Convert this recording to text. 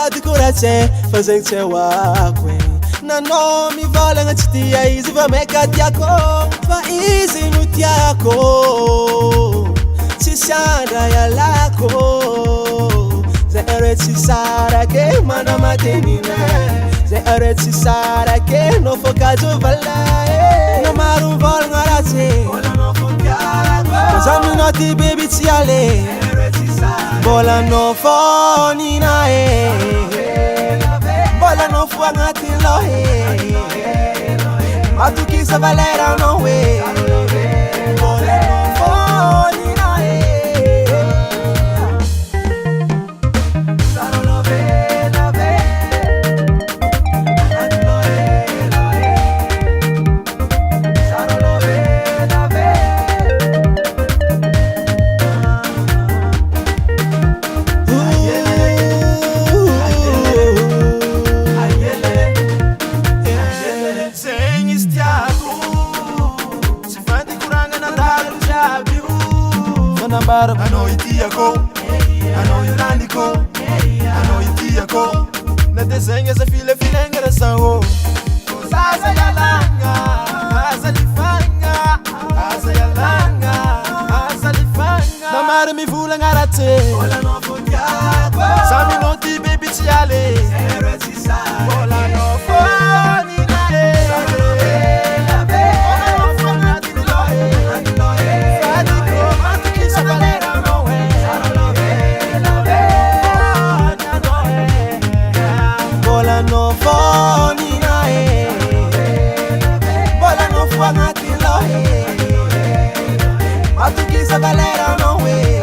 Sady koratsy fa zegny tsy hoako e. Nanao mivolagna tsy tia izy fa maika tiako fa izy no tiako. Tsisy andra ialako zay are tsy sarake manamatenina. Zay are tsy sarake no fokajo vala e. Na maro mivolagna ratsy za minoti baby tsy ale mbola no fonina e. Mbola no fo agnaty lohe matokisa valera no e. Mbola no fonina e. I know itiako, I know yulandiko, I know itiako. Na desenha essa filha engraçado. Asa yalanga, asa lifanga, asa yalanga, asa lifanga. Na mara mi vula ngarate, bola no fondiako. Sami no ti baby tiale, bola no foni nare. No phone na e. Bola no fo agnaty lohe matukisa galera no e.